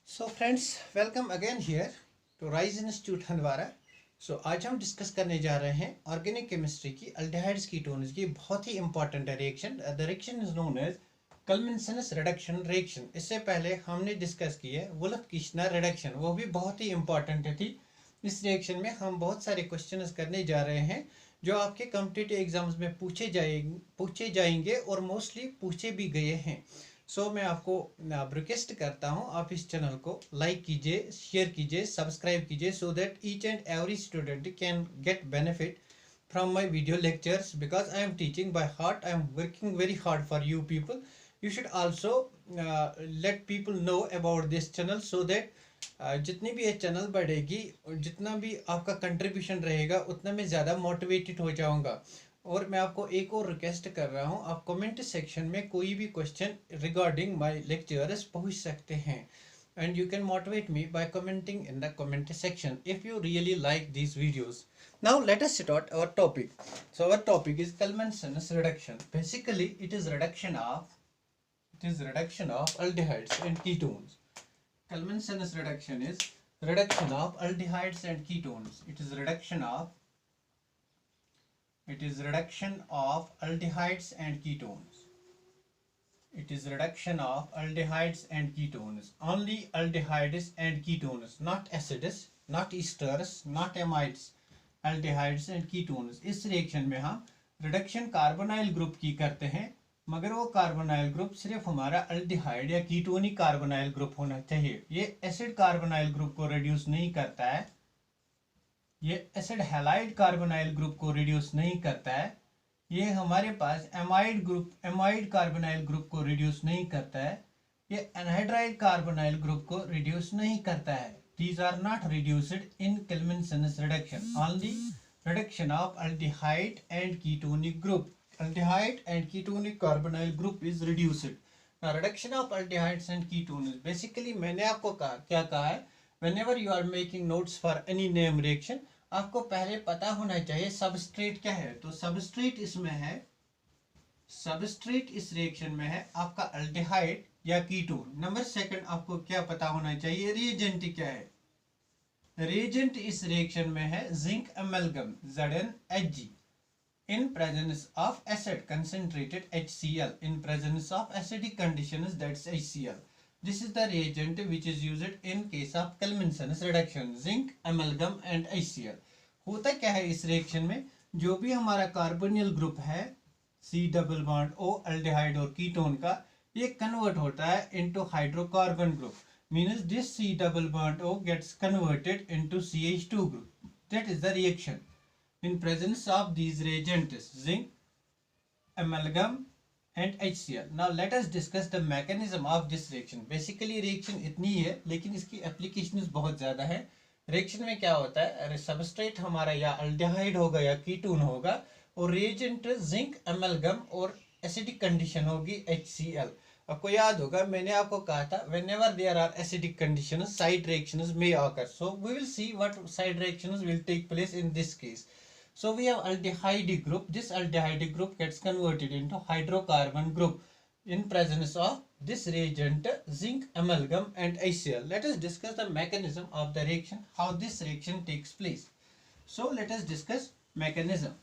So friends, welcome again here to Rise Institute Handwara. आज हम discuss करने जा रहे हैं ऑर्गेनिक केमिस्ट्री की अल्डिहाइड्स कीटोन्स की बहुत ही important reaction. The reaction is known as Clemmensen reduction reaction. इससे पहले हमने डिस्कस की है वुल्फ-किश्नर रिडक्शन, वो भी बहुत ही इंपॉर्टेंट थी। इस रिएक्शन में हम बहुत सारे क्वेश्चन करने जा रहे हैं जो आपके कॉम्पिटिटिव एग्जाम्स में पूछे जाएंगे और मोस्टली पूछे भी गए हैं। मैं आपको रिक्वेस्ट करता हूं, आप इस चैनल को लाइक कीजिए, शेयर कीजिए, सब्सक्राइब कीजिए, so that each and every student can get benefit from my video lectures, because I am teaching by heart. I am working very hard for you people. You should also let people know about this channel, so that जितनी भी ये channel बढ़ेगी, जितना भी आपका contribution रहेगा, उतना मैं ज़्यादा मोटिवेटेड हो जाऊंगा। और मैं आपको एक और रिक्वेस्ट कर रहा हूँ, आप कमेंट सेक्शन में कोई भी क्वेश्चन रिगार्डिंग माय लेक्चर्स पूछ सकते हैं, and you can motivate me by commenting in the comment section if you really like these videos. Now let us start our topic. So our topic is Kalman-Sinus reduction. Basically it is reduction of aldehydes and ketones. Kalman-Sinus reduction is reduction of aldehydes and ketones. It is reduction of aldehydes and ketones. It is reduction of aldehydes and ketones. Only aldehydes and ketones, not acids, not esters, not amides. aldehydes and ketones. इस reaction में हम reduction carbonyl group की करते हैं, मगर वो carbonyl group सिर्फ हमारा अल्डिहाइड या कीटोनिक कार्बोनाइल ग्रुप होना चाहिए। ये एसिड कार्बोनाइल ग्रुप को रिड्यूस नहीं करता है, ये एसिड हैलाइड कार्बोनाइल ग्रुप को रिड्यूस नहीं करता है, ये हमारे पास एमाइड कार्बोनाइल ग्रुप को रिड्यूस नहीं करता है, ये एनहाइड्राइड कार्बोनाइल ग्रुप को रिड्यूस नहीं करता है। These are not reduced in Kalman-Sinus reduction. Only reduction of aldehyde and ketonic group. Aldehyde and ketonic carbonyl group is reduced. Now reduction of aldehydes and ketones. Basically मैंने आपको क्या कहा है, whenever you are making notes for any name reaction, आपको पहले पता होना चाहिए सबस्ट्रेट क्या है। तो सबस्ट्रेट इसमें है, सबस्ट्रेट इस रिएक्शन में है आपका अल्डिहाइड या कीटोन। नंबर सेकंड, आपको क्या पता होना चाहिए, रिएजेंट क्या है। रिएजेंट इस रिएक्शन में है zinc amalgam ZnHg in presence of acid concentrated HCl, in presence of acidic conditions, that's HCl. This is the reagent which is used in case of Kalman-Sinus reduction, zinc amalgam and HCl. होता क्या है इस reaction में, जो भी हमारा carbonyl group है C double bond O aldehyde और कीटोन का, ये कन्वर्ट होता है into hydrocarbon group, means this C double bond O gets converted into CH2 group. That is the reaction in presence of these reagents zinc, amalgam and HCl. Now let us discuss the mechanism of this reaction. Basically reaction इतनी है, लेकिन इसकी applications बहुत ज़्यादा है। Reaction में क्या होता है, सबस्ट्रेट हमारा या अल्डिहाइड होगा या कीटोन होगा, और रिएजेंट जिंक अमेलगम और एसिडिक कंडीशन होगी HCl। आपको याद होगा मैंने आपको कहा था whenever there are acidic conditions side reactions may occur. So we will see what side reactions will take place in this case. So we have aldehyde group. This aldehyde group gets converted into hydrocarbon group in presence of this reagent zinc amalgam and HCl. Let us discuss the mechanism of the reaction, how this reaction takes place. So let us discuss mechanism.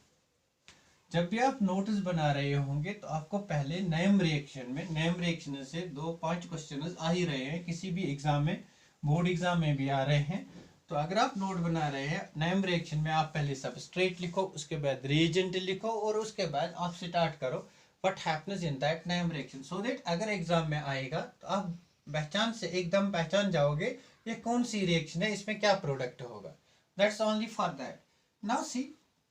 जब भी आप notes बना रहे होंगे तो आपको पहले name reaction से 2-5 क्वेश्चन आ ही रहे हैं, किसी भी एग्जाम में, बोर्ड एग्जाम में भी आ रहे हैं। तो अगर आप नोट बना रहे हैं नेम रिएक्शन में, आप पहले सबस्ट्रेट लिखो, उसके बाद रिएजेंट लिखो, और उसके बाद आप स्टार्ट करो what happens in that name reaction, so that अगर एग्जाम में आएगा तो आप एकदम पहचान जाओगे ये कौन सी रिएक्शन है, इसमें क्या प्रोडक्ट होगा। That's only for that. Now see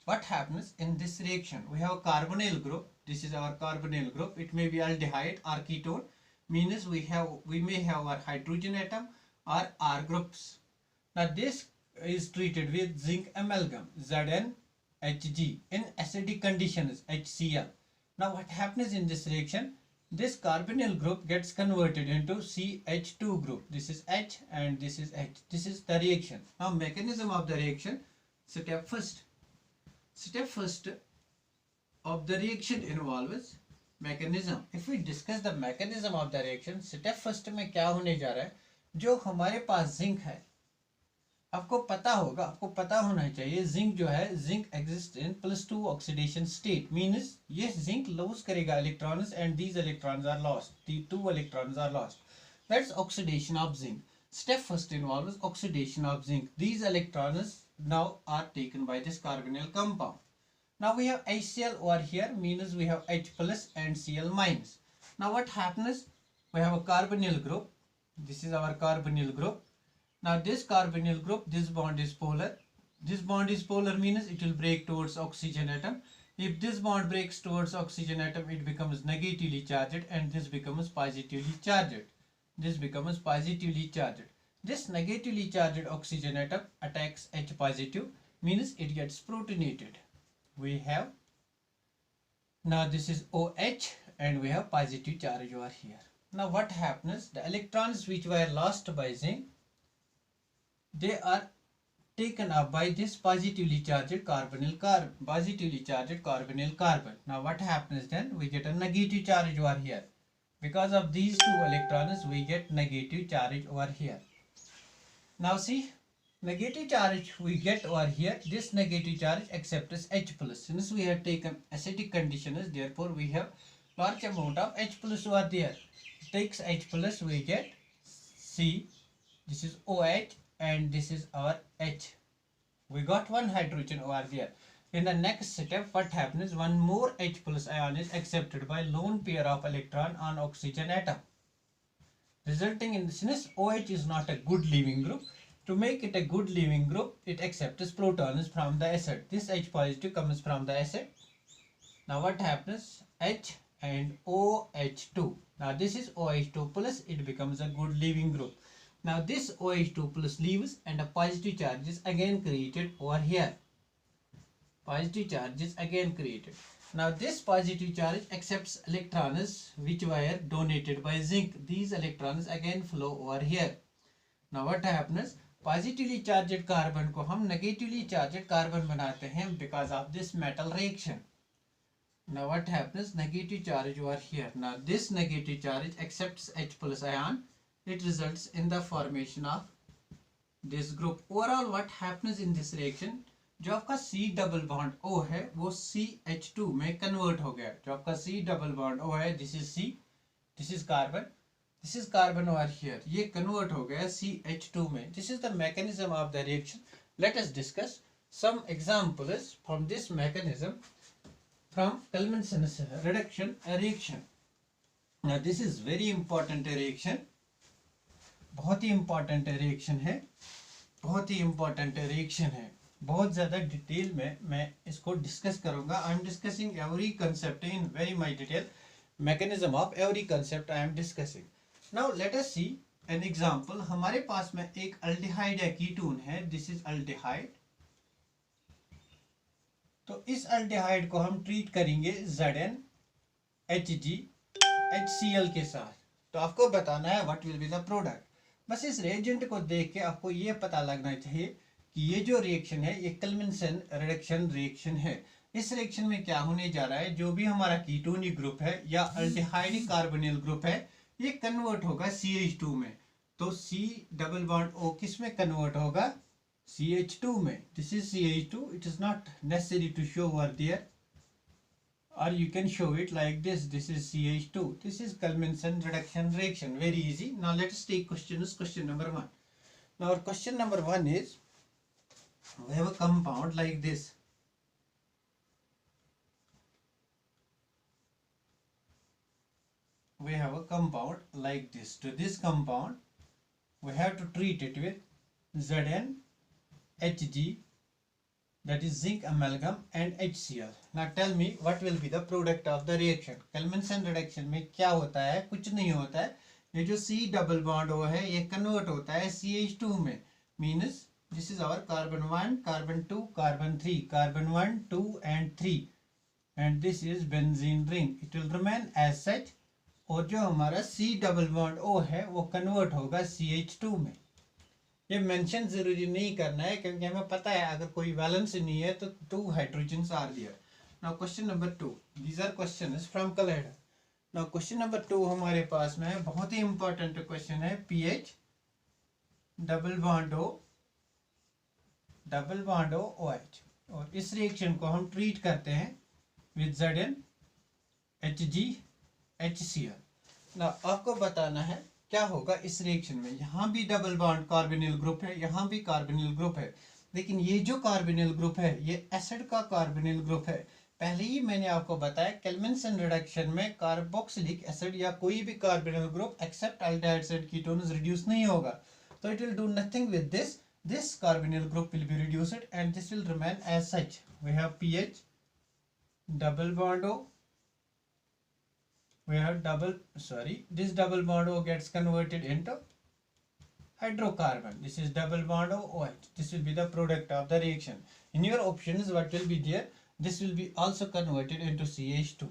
what happens in this reaction. We have a carbonyl group. This is our carbonyl group. It may be aldehyde or ketone, means we may have our hydrogen atom or R groups. Now this is treated with zinc amalgam ZnHg in acidic conditions HCl. Now what happens in this reaction, this carbonyl group gets converted into CH2 group. This is H and this is H. This is the reaction. Now mechanism of the reaction. Step first of the reaction involves mechanism. If we discuss the mechanism of the reaction, step first में क्या होने जा रहा है, जो हमारे पास zinc है, आपको पता होगा, आपको पता होना चाहिए, जिंक जो है, zinc exist in +2 oxidation state, means ये जिंक लॉस करेगा electrons and these electrons are lost, the 2 electrons are lost, that's oxidation of zinc. Step first involves oxidation of zinc. These electrons now are taken by this carbonyl compound. Now we have HCl over here, means we have H plus and Cl minus. Now what happens? We have a carbonyl group. This is our carbonyl group. Now this carbonyl group, this bond is polar. This bond is polar means it will break towards oxygen atom. If this bond breaks towards oxygen atom, it becomes negatively charged and this becomes positively charged. This becomes positively charged. This negatively charged oxygen atom attacks H positive, means it gets protonated. We have, now this is OH and we have positive charge over here. Now what happens? The electrons which were lost by zinc, they are taken up by this positively charged carbonyl carbon, positively charged carbonyl carbon. Now what happens then? We get a negative charge over here. Because of these 2 electrons, we get negative charge over here. Now see, negative charge we get over here, this negative charge accepts H plus. Since we have taken acidic conditions, therefore we have large amount of H plus over there. It takes H plus, we get C, this is OH and this is our H. We got one hydrogen over there. In the next step, what happens? One more H plus ion is accepted by lone pair of electron on oxygen atom, resulting in, since OH is not a good leaving group, to make it a good leaving group, it accepts protons from the acid. This H positive comes from the acid. Now what happens? H and OH2. Now this is OH2 plus, it becomes a good leaving group. Now this OH2 plus leaves and a positive charge is again created over here. Positive charge is again created. Now this positive charge accepts electrons which were donated by zinc. These electrons again flow over here. Now what happens? Positively charged carbon को हम negatively charged carbon बनाते हैं because of this metal reaction. Now what happens? Negative charge over here. Now this negative charge accepts H plus ion. It results in the formation of this group. Overall what happens in this reaction? जो आपका C double bond O है वो CH2 में convert हो गया. जो आपका C double bond O है, this is C, this is carbon over here, ये कन्वर्ट हो गया CH2 में. This is the mechanism of the reaction. Let us discuss some examples from this mechanism from Kalman's reduction reaction. Now this is very important reaction. बहुत ही important reaction है, बहुत ही important reaction है. बहुत ज़्यादा detail में मैं इसको डिस्कस करूंगा. I am discussing every concept in very my detail. Mechanism of every concept I am discussing. Now let us see an example. हमारे पास में एक अल्डिहाइड या कीटोन है. This is aldehyde. तो इस अल्डिहाइड को हम ट्रीट करेंगे ZnHg HCl के साथ. तो आपको बताना है what will be the product. बस इस रिएजेंट को देख के आपको ये पता लगना चाहिए कि ये जो रिएक्शन है ये Kalman's रिडक्शन रिएक्शन है. इस रिएक्शन में क्या होने जा रहा है? जो भी हमारा कीटोनिक ग्रुप है या अल्डिहाइड कार्बोनिल ग्रुप है, ये कन्वर्ट होगा CH2 में. तो C डबल बॉन्ड O किस में कन्वर्ट होगा? CH2 में. This is CH2. It is not necessary to show over there, or you can show it like this. This is CH2. This is Kalman's reduction reaction. Very easy. Now let us take questions. Question number 1. Now our question number 1 is, we have a compound like this. We have a compound like this. To this compound, we have to treat it with ZnHg, that is zinc amalgam, and HCl. Now tell me what will be the product of the reaction. Kalman's reduction में क्या होता है? कुछ नहीं होता है. ये जो C डबल बॉन्ड O है ये कन्वर्ट होता है CH2 में. Means this is our carbon 1, carbon 2, carbon 3, carbon 1, 2 and 3, and this is benzene ring. It will remain as such. और जो हमारा C डबल बॉन्ड O है वो कन्वर्ट होगा CH2 में. ये मेंशन जरूरी नहीं करना है क्योंकि हमें पता है अगर कोई वैलेंस नहीं है तो 2 hydrogens are there. Now question number 2. These are questions from कलेडा. नाउ क्वेश्चन नंबर 2 हमारे पास में है, बहुत ही इंपॉर्टेंट क्वेश्चन है. PH double bond O OH, और इस रिएक्शन को हम ट्रीट करते हैं विद ZnHgHCl। ना आपको बताना है क्या होगा इस रिएक्शन में। यहाँ भी डबल बॉन्ड कार्बोनिल ग्रुप है, यहाँ भी कार्बोनिल ग्रुप है, लेकिन ये जो कार्बोनिल ग्रुप है ये एसिड का कार्बोनिल ग्रुप है। पहले ही मैंने आपको बताया कैल्विनसन रिडक्शन में कार्बोक्सिलिक एसिड या कोई भी carbonyl group except aldehydes and ketones reduce नहीं होगा, तो it will do nothing with this carbonyl group will be reduced and this will remain as such. We have pH double bond O, we have this double bond O gets converted into hydrocarbon. This is double bond O OH. This will be the product of the reaction. In your options what will be there, this will be also converted into CH2.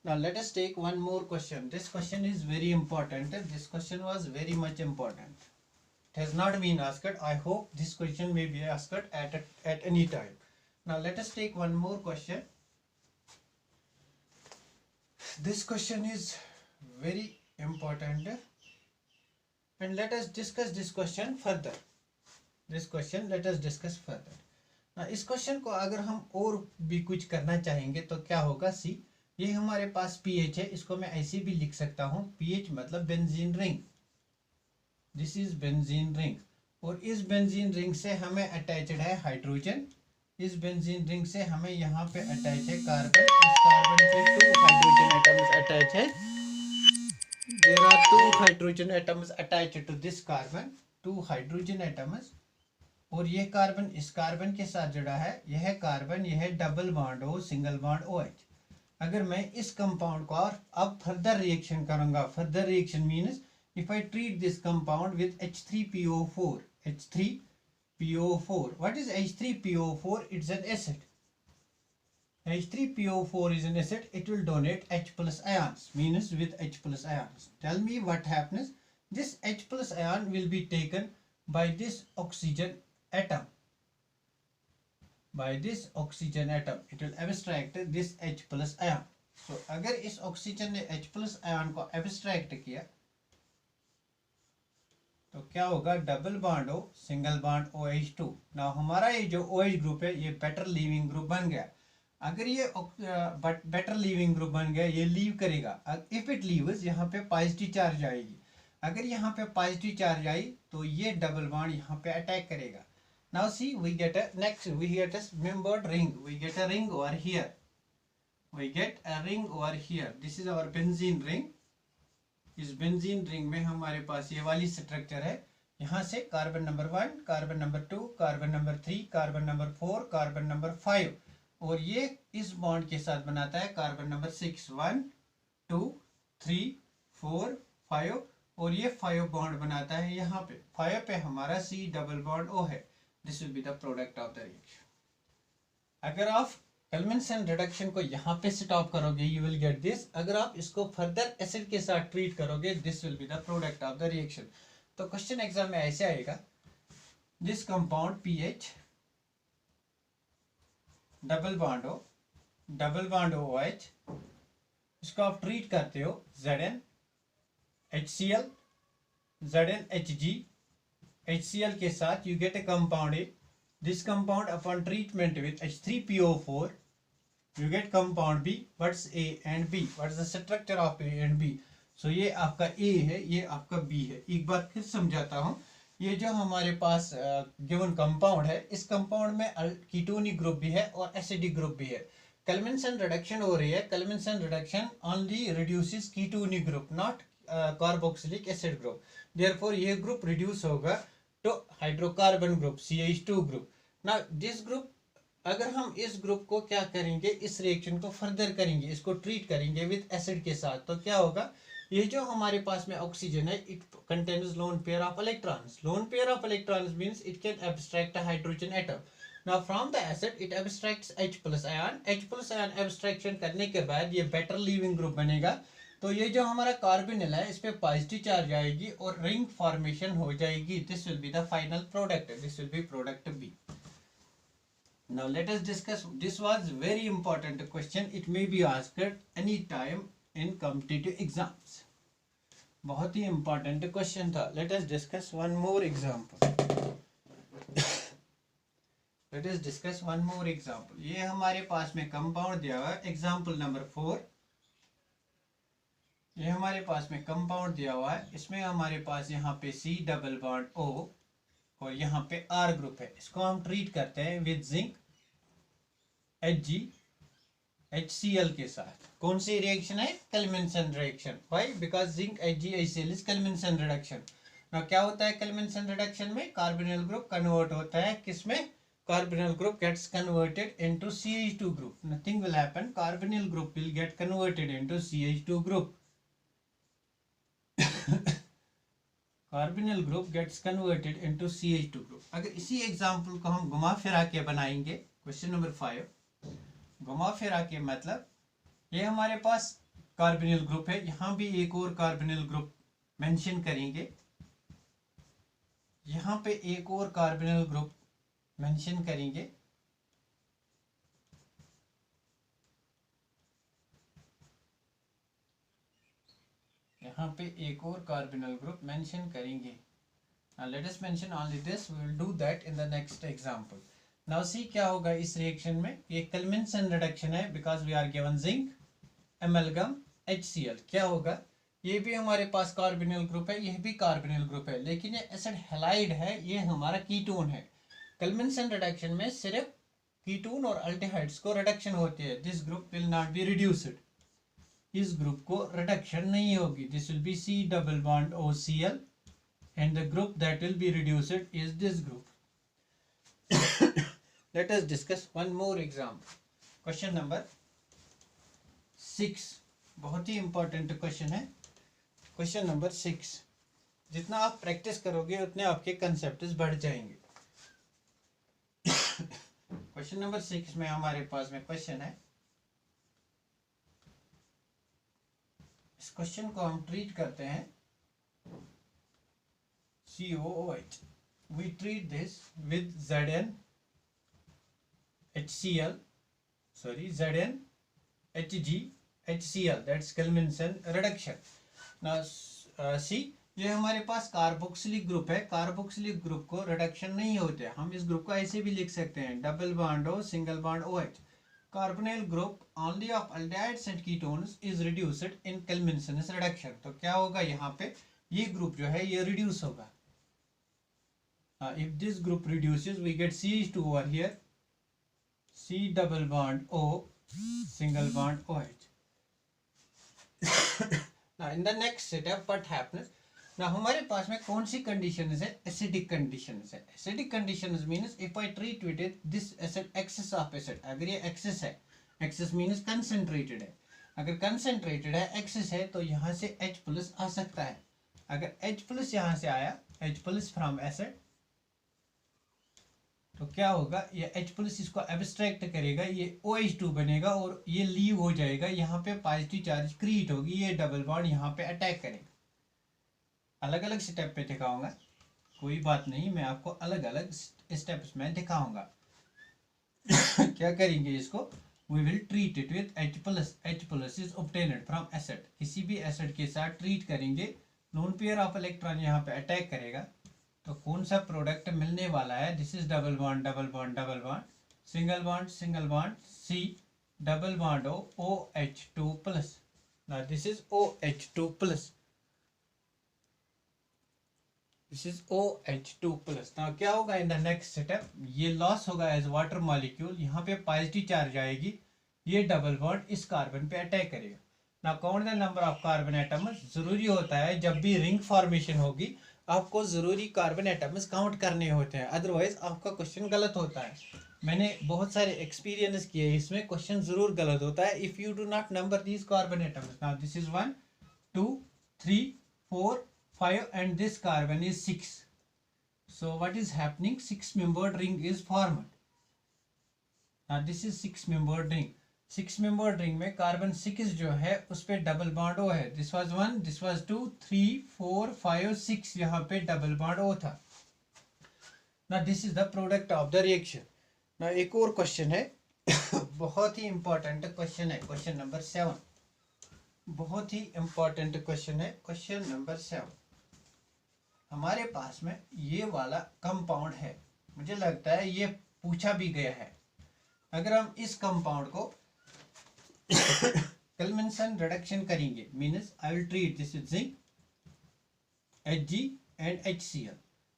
Now let us take one more question. This question is very important. This question was very much important. It has not been asked. I hope this question may be asked at any time. Now let us take one more question. This question is very important and let us discuss this question further. Let us discuss further. Now इस question को अगर हम और भी कुछ करना चाहेंगे तो क्या होगा। सी, ये हमारे पास pH है, इसको मैं ऐसे भी लिख सकता हूँ, pH मतलब benzene ring. This is benzene ring, और इस बेंजीन रिंग से हमें अटैच्ड है हाइड्रोजन। इस बेंजीन रिंग से हमें यहाँ पे अटैच है कार्बन। इस कार्बन पे 2 हाइड्रोजन एटम्स अटैच है। There are 2 hydrogen atoms attached to this carbon, 2 hydrogen atoms. और ये कार्बन इस कार्बन के साथ जुड़ा है, यह कार्बन, यह double bond O single bond OH। अगर मैं इस कंपाउंड को और अब फर्दर रिएक्शन करूंगा, further reaction means if I treat this compound with H3PO4, what is H3PO4? It's an acid. H3PO4 is an acid. It will donate H plus ions, means with H plus ions. Tell me what happens. This H plus ion will be taken by this oxygen atom. By this oxygen atom, it will abstract this H plus ion. So अगर इस oxygen ने H plus ion को abstract किया तो क्या होगा, double bond O single bond OH2। ना हमारा ये जो OH ग्रुप है ये बेटर लीविंग ग्रुप बन गया। अगर ये बेटर लीविंग ग्रुप बन गया, ये लीव करेगा। इफ इट लीव्स, यहाँ पे पॉजिटिव चार्ज आएगी। अगर यहाँ पे पॉजिटिव चार्ज आई तो ये डबल बॉन्ड यहाँ पे अटैक करेगा। Now see, we get a next, we get a membered ring, we get a ring over here, we get a ring over here. This is our benzene ring. इस benzene ring में हमारे पास ये वाली structure है। यहाँ से carbon number 1, carbon number 2, carbon number 3, carbon number 4, carbon number 5, और ये इस बॉन्ड के साथ बनाता है कार्बन नंबर 6, 1 2 3 4 5, और ये 5 बॉन्ड बनाता है यहाँ पे। 5 पे हमारा C डबल बॉन्ड O है। This will be the product of the reaction. अगर आप कैल्विनसन रिडक्शन को यहाँ पे स्टॉप करोगे, यू विल गेट दिस। अगर आप इसको फर्दर एसिड के साथ ट्रीट करोगे, this will be the product of the reaction. तो क्वेश्चन एग्जाम में ऐसे आएगा, this compound pH double bond OH, इसको आप ट्रीट करते हो ZnHCl, HCl के साथ you get A compound A। This compound upon treatment with H3PO4, you get compound B. What's A and B? What's the structure of A and B? So ये आपका A है, ये आपका B है। एक बार फिर समझाता हूँ। ये जो हमारे पास गिवन कंपाउंड है, इस कंपाउंड में कीटोनिक ग्रुप भी है और एसिडिक ग्रुप भी है। कैल्विनसन रिडक्शन हो रही है। Clemmensen reduction only reduces ketonic group, not carboxylic acid group. Therefore ये ग्रुप रिड्यूस होगा तो हाइड्रोकार्बन ग्रुप CH2 ग्रुप। ना दिस ग्रुप, अगर हम इस ग्रुप को क्या करेंगे, इस रिएक्शन को फर्दर करेंगे, इसको ट्रीट करेंगे विद एसिड के साथ, तो क्या होगा, ये जो हमारे पास में ऑक्सीजन है, it contains lone pair of electrons. Lone pair of electrons means it can abstract a hydrogen atom. Now from the acid it abstracts H plus ion। H plus ion abstraction करने के बाद ये better leaving group बनेगा। तो ये जो हमारा carbonyl है, इस पे पॉजिटिव चार्ज आएगी और रिंग फॉर्मेशन हो जाएगी। This will be the final product, this will be product B। Now let us discuss, this was very important question, it may be asked any time in competitive exams। बहुत ही important question था. Late us discuss one more example. Late us discuss one more example. ये हमारे पास में compound दिया हुआ है. Example number 4. ये हमारे पास में कंपाउंड दिया हुआ है. इसमें हमारे पास यहाँ पे C डबल बॉन्ड O और यहाँ पे R ग्रुप है. इसको हम ट्रीट करते हैं विद जिंक HgHCl के साथ. कौन सी रिएक्शन है? Culmination reaction. Why? Because zinc HgHCl is culmination reduction. ना क्या होता है कल्मिनेशन रिडक्शन में? कार्बोनिल ग्रुप कन्वर्ट होता है किसमें? Carbonyl group gets converted into CH2 group. Nothing will happen. Carbonyl group will get converted into CH2 group. Carbonyl group gets converted into CH2 group. अगर इसी एग्जाम्पल को हम घुमा फिरा के बनाएंगे, क्वेश्चन नंबर 5, घुमा फिरा के मतलब ये हमारे पास कार्बोनिल ग्रुप है. यहाँ भी एक और कार्बोनिल ग्रुप मेंशन करेंगे. यहाँ पे एक और कार्बोनिल ग्रुप मेंशन करेंगे. यहाँ पे एक और कार्बोनिल ग्रुप मेंशन करेंगे. Let us mention only this. We will do that in the next example. Now see क्या होगा इस रिएक्शन में. ये कल्मिनेशन रिडक्शन है because we are given zinc amalgam HCl. क्या होगा? ये भी हमारे पास कार्बोनिल ग्रुप है, यह भी कार्बोनिल ग्रुप है, लेकिन ये एसिड हैलाइड है, ये हमारा कीटोन है. कल्मिनेशन रिडक्शन में सिर्फ कीटोन और अल्डिहाइड्स को रिडक्शन होती है. This group will not be reduced. इस ग्रुप को रिडक्शन नहीं होगी. This will be C double bond OCl and the group that will be reduced is this group. Late us discuss one more example. Question number 6. बहुत ही important question है. Question number 6. जितना आप practice करोगे उतने आपके कंसेप्ट्स बढ़ जाएंगे. क्वेश्चन नंबर 6 में हमारे पास में क्वेश्चन है. इस क्वेश्चन को हम ट्रीट करते हैं COOH. We treat this with ZnHCl, that's culmination reduction. Now see, ये हमारे पास कार्बोक्सिलिक ग्रुप है. कार्बोक्सिलिक ग्रुप को रिडक्शन नहीं होते. हम इस ग्रुप को ऐसे भी लिख सकते हैं double bond O single bond OH. Carbonyl group only of aldehydes and ketones is reduced in culmination reduction. तो क्या होगा यहाँ पे? ये ग्रुप जो है ये रिड्यूस होगा. If this group reduces, we get CH2 over here, C double bond O single bond OH. Now in the next step what happens? Now हमारे पास में कौन सी conditions है? Acidic conditions है. Acidic conditions means if I treat with it this acid, excess of acid. अगर ये excess है, excess means concentrated है. अगर concentrated है, excess है, तो यहाँ से H plus आ सकता है. अगर H plus यहाँ से आया, H plus from acid, तो क्या होगा? ये H plus इसको एब्स्ट्रैक्ट करेगा, ये OH2 बनेगा और ये लीव हो जाएगा. यहाँ पे पॉजिटिव चार्ज क्रिएट होगी, ये डबल बॉन्ड यहाँ पे अटैक करेगा. अलग अलग स्टेप पे दिखाऊंगा, कोई बात नहीं, मैं आपको अलग अलग स्टेप्स में दिखाऊंगा. क्या करेंगे इसको? We will treat it with H plus. H plus is obtained from acid. किसी भी एसिड के साथ ट्रीट करेंगे, लोन पेयर ऑफ इलेक्ट्रॉन यहाँ पे अटैक करेगा, तो कौन सा प्रोडक्ट मिलने वाला है? This is double bond double bond double bond, single bond C double bond O OH2 plus. Now this is OH2 plus. This is OH2 plus. Now क्या होगा इन द नेक्स्ट स्टेप? ये लॉस होगा as water molecule. यहाँ पे positive charge आएगी, ये double bond इस carbon पे अटैक करेगा. ना count the number of carbon atoms. जरूरी होता है जब भी रिंग फॉर्मेशन होगी आपको जरूरी कार्बन एटम्स काउंट करने होते हैं, अदरवाइज आपका क्वेश्चन गलत होता है. मैंने बहुत सारे एक्सपीरियंस किए, इसमें क्वेश्चन जरूर गलत होता है if you do not number these carbon atoms. Now this is 1 2 3 4 5 and this carbon is 6. So what is happening? 6-membered ring is formed. Now this is 6-membered ring. 6-membered ring में carbon 6 जो है उस पे double bond O है. This was 1, this was 2, 3 4 5 6. यहाँ पे double bond O था. Now this is the product of the reaction. Now एक और क्वेश्चन है बहुत ही इंपॉर्टेंट क्वेश्चन है. Question number 7. बहुत ही इंपॉर्टेंट क्वेश्चन है, क्वेश्चन नंबर 7। हमारे पास में ये वाला कंपाउंड है, मुझे लगता है ये पूछा भी गया है। अगर हम इस कंपाउंड को कन्वेंशन रिडक्शन करेंगे, means I will treat this with zinc Hg and HCl।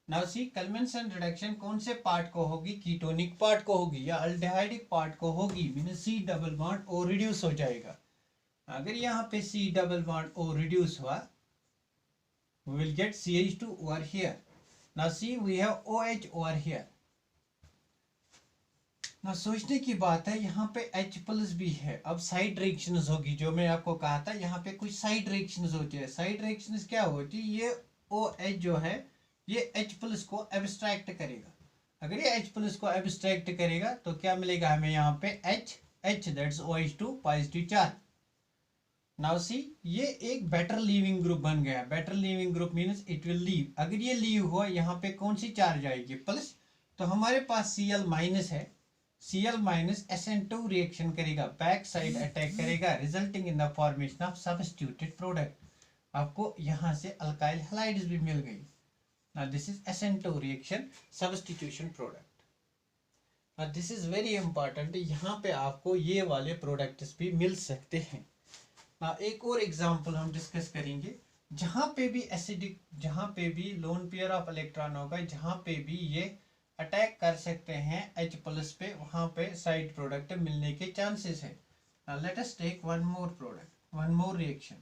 Now see, convention reduction कौन से पार्ट को होगी, कीटोनिक पार्ट को होगी या अल्डिहाइडिक पार्ट को होगी, means C double bond O reduce हो जाएगा। अगर यहाँ पे C double bond O reduce हुआ, we will get CH2 over here. Now see, we have OH over here. ना सोचने की बात है, यहाँ पे H प्लस भी है। अब साइड रिएक्शंस होगी, जो मैं आपको कहा था, यहाँ पे कुछ साइड रिएक्शंस होती है। साइड रिएक्शंस क्या होती है, ये OH जो है ये H प्लस को एब्स्ट्रैक्ट करेगा। अगर ये H प्लस को एब्स्ट्रैक्ट करेगा तो क्या मिलेगा हमें यहाँ पे H that's OH2 positive charge. Now see, ये एक बेटर लीविंग ग्रुप बन गया। Better leaving group means it will leave. अगर ये लीव हुआ, यहाँ पे कौन सी चार्ज आएगी, प्लस। तो हमारे पास Cl माइनस है, Cl माइनस SN2 रिएक्शन करेगा, बैक साइड अटैक करेगा, resulting in the formation of substituted product. आपको यहाँ से अल्काइल हैलाइड्स भी मिल गई। Now this is SN2 reaction, substitution product. Now this is very important, यहाँ पे आपको ये वाले प्रोडक्ट्स भी मिल सकते हैं। एक और एग्जांपल हम डिस्कस करेंगे, जहां पे भी एसिडिक, जहां पे भी लोन पेयर ऑफ इलेक्ट्रॉन होगा, जहां पे भी ये अटैक कर सकते हैं H प्लस पे, वहां पे साइड प्रोडक्ट मिलने के चांसेस है। Now let us take one more product, one more reaction.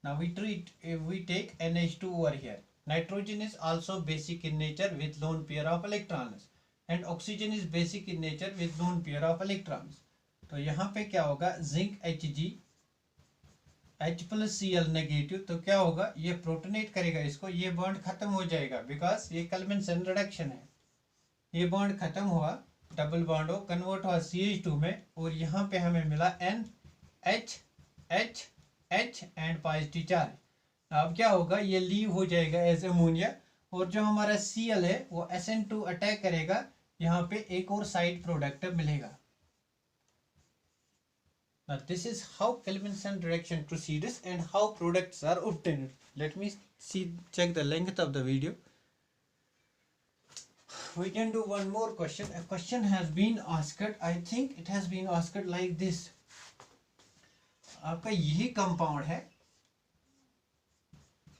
Now we take NH2 over here. Nitrogen is also basic in nature with lone pair of electrons and oxygen is basic in nature with lone pair of electrons. तो यहाँ पे क्या होगा, zinc Hg H plus Cl negative, तो क्या होगा, ये protonate करेगा इसको, ये बॉन्ड खत्म हो जाएगा, बिकॉज ये कन्वेंशन रिडक्शन है। ये बॉन्ड खत्म हुआ, डबल बॉन्ड हो कन्वर्ट हुआ CH2 में, और यहाँ पे हमें मिला NH एंड पॉजिटिव चार्ज। अब क्या होगा, ये लीव हो जाएगा एज अमोनिया, और जो हमारा Cl है वो SN2 अटैक करेगा, यहाँ पे एक और साइड प्रोडक्ट मिलेगा। Now this is how Kelvinson reaction proceeds and how products are obtained. Let me check the length of the video. We can do one more question. A question has been asked. I think it has been asked like this. आपका यही compound है,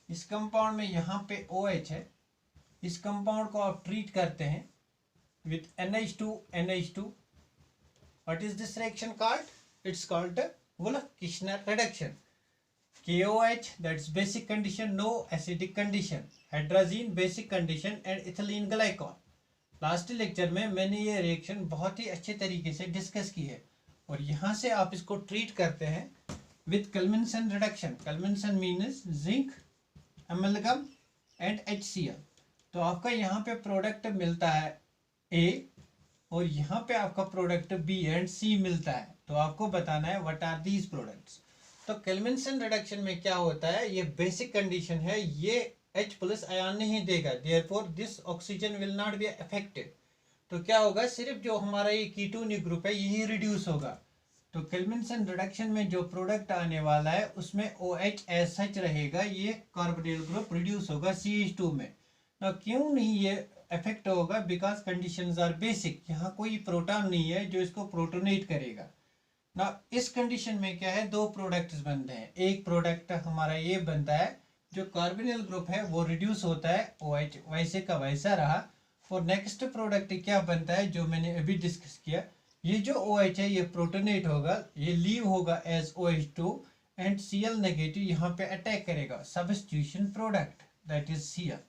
इस compound में यहाँ पे OH है, इस compound को आप ट्रीट करते हैं with NH2। What is this reaction called? It's called the Wolff-Kishner reduction. KOH, that's basic condition, no acidic condition, hydrazine basic condition and ethylene glycol. Last lecture में मैंने ये रिएक्शन बहुत ही अच्छे तरीके से डिस्कस की है, और यहाँ से आप इसको ट्रीट करते हैं with Clemmensen reduction. Clemmensen means zinc, amalgam and HCl। तो आपका यहाँ पे प्रोडक्ट मिलता है A, और यहाँ पे आपका प्रोडक्ट B एंड C मिलता है। तो आपको बताना है व्हाट आर दीज प्रोडक्ट्स। तो कन्वेंशन रिडक्शन में क्या होता है, ये बेसिक कंडीशन है, ये H प्लस आयन नहीं देगा, therefore this oxygen will not be affected. तो क्या होगा, सिर्फ जो हमारा ये कीटोनिक ग्रुप है यही रिड्यूस होगा। तो कन्वेंशन रिडक्शन में जो प्रोडक्ट आने वाला है उसमें OH एज सच रहेगा, ये कार्बोनिल ग्रुप रिड्यूस होगा CH2 में। ना क्यों नहीं ये इफेक्ट होगा, बिकॉज कंडीशंस आर बेसिक, यहाँ कोई प्रोटॉन नहीं है जो इसको प्रोटोनेट करेगा ना। इस कंडीशन में क्या है, दो प्रोडक्ट्स बनते हैं। एक प्रोडक्ट हमारा ये बनता है, जो कार्बोनिल ग्रुप है वो रिड्यूस होता है, OH वैसे का वैसा रहा। और नेक्स्ट प्रोडक्ट क्या बनता है, जो मैंने अभी डिस्कस किया, ये जो OH है ये प्रोटोनेट होगा, ये लीव होगा as OH2 and Cl negative यहाँ पे अटैक करेगा, substitution product that is Cl।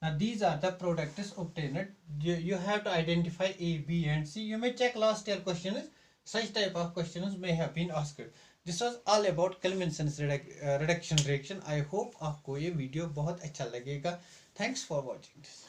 Now these are the products obtained. You have to identify A, B and C. You may check last year questions. Such type of questions may have been asked. This was all about Kelvinson's reduction reaction. I hope आपको ये video बहुत अच्छा लगेगा. Thanks for watching this.